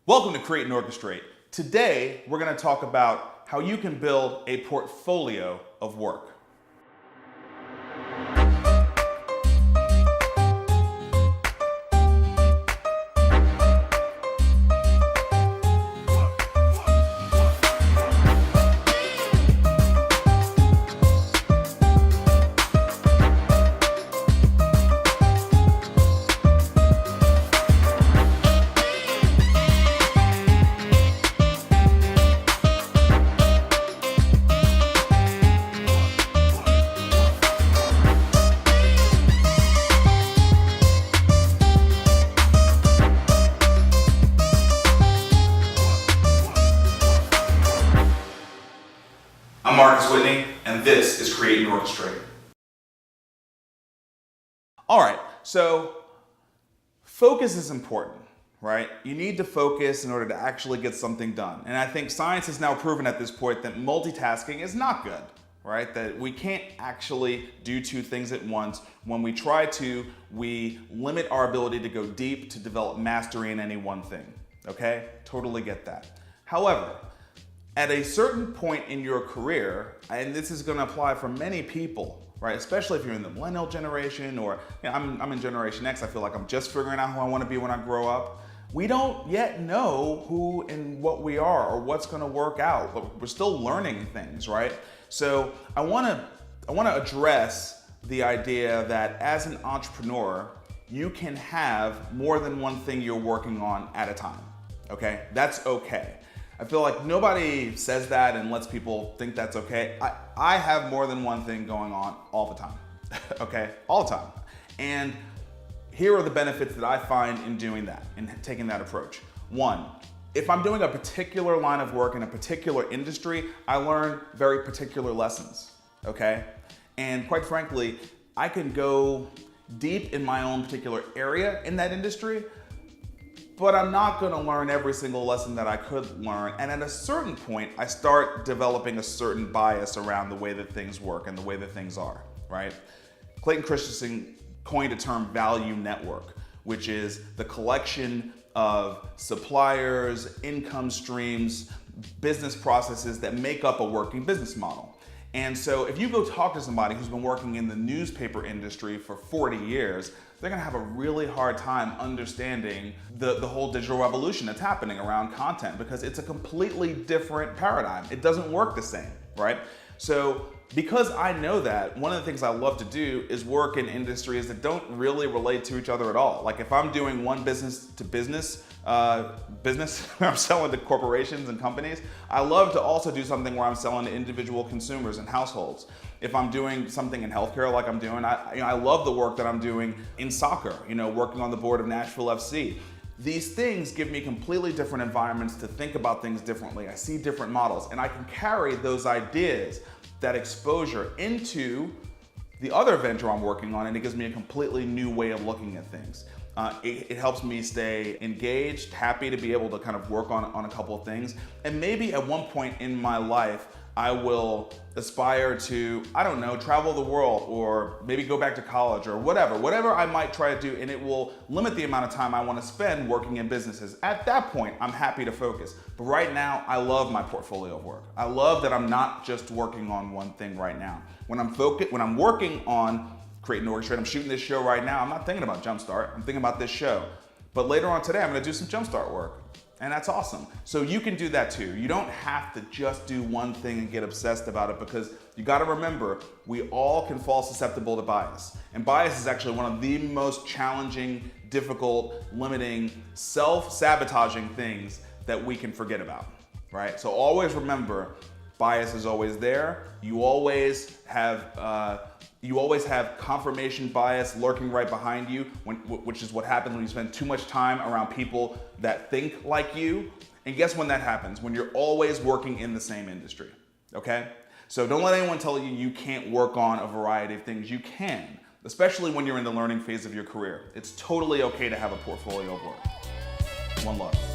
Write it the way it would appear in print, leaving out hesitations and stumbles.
Welcome to Create and Orchestrate. Today, we're going to talk about how you can build a portfolio of work. I'm Marcus Whitney, and this is Create and Orchestrate. All right, so focus is important, right? You need to focus in order to actually get something done. And I think science has now proven at this point that multitasking is not good, right? That we can't actually do two things at once. When we try to, we limit our ability to go deep, to develop mastery in any one thing, okay? Totally get that. However, at a certain point in your career, and this is going to apply for many people, right? Especially if you're in the millennial generation, or I'm in Generation X. I feel like I'm just figuring out who I want to be when I grow up. We don't yet know who and what we are or what's going to work out, but we're still learning things, right? So I want to address the idea that as an entrepreneur, you can have more than one thing you're working on at a time. Okay, that's okay. I feel like nobody says that and lets people think that's okay. I have more than one thing going on all the time, okay? All the time. And here are the benefits that I find in doing that, in taking that approach. One, if I'm doing a particular line of work in a particular industry, I learn very particular lessons, okay? And quite frankly, I can go deep in my own particular area in that industry, but I'm not going to learn every single lesson that I could learn. And at a certain point, I start developing a certain bias around the way that things work and the way that things are, right? Clayton Christensen coined a term value network, which is the collection of suppliers, income streams, business processes that make up a working business model. And so if you go talk to somebody who's been working in the newspaper industry for 40 years, they're gonna have a really hard time understanding the whole digital revolution that's happening around content, because it's a completely different paradigm. It doesn't work the same, right? So because I know that, one of the things I love to do is work in industries that don't really relate to each other at all. Like if I'm doing one business to business, where I'm selling to corporations and companies, I love to also do something where I'm selling to individual consumers and households. If I'm doing something in healthcare like I'm doing, I love the work that I'm doing in soccer, working on the board of Nashville FC. These things give me completely different environments to think about things differently. I see different models, and I can carry those ideas, that exposure, into the other venture I'm working on, and it gives me a completely new way of looking at things. It helps me stay engaged, happy to be able to kind of work on a couple of things. And maybe at one point in my life, I will aspire to, I don't know, travel the world, or maybe go back to college, or whatever I might try to do, and it will limit the amount of time I want to spend working in businesses. At that point, I'm happy to focus. But right now, I love my portfolio of work. I love that I'm not just working on one thing right now. When I'm working on Create and Orchestrate, I'm shooting this show right now, I'm not thinking about Jumpstart, I'm thinking about this show. But later on today, I'm gonna do some Jumpstart work. And that's awesome. So you can do that too. You don't have to just do one thing and get obsessed about it, because you gotta remember, we all can fall susceptible to bias. And bias is actually one of the most challenging, difficult, limiting, self-sabotaging things that we can forget about, right? So always remember, bias is always there. You always have confirmation bias lurking right behind you, which is what happens when you spend too much time around people that think like you. And guess when that happens? When you're always working in the same industry, okay? So don't let anyone tell you you can't work on a variety of things. You can, especially when you're in the learning phase of your career. It's totally okay to have a portfolio of work. One love.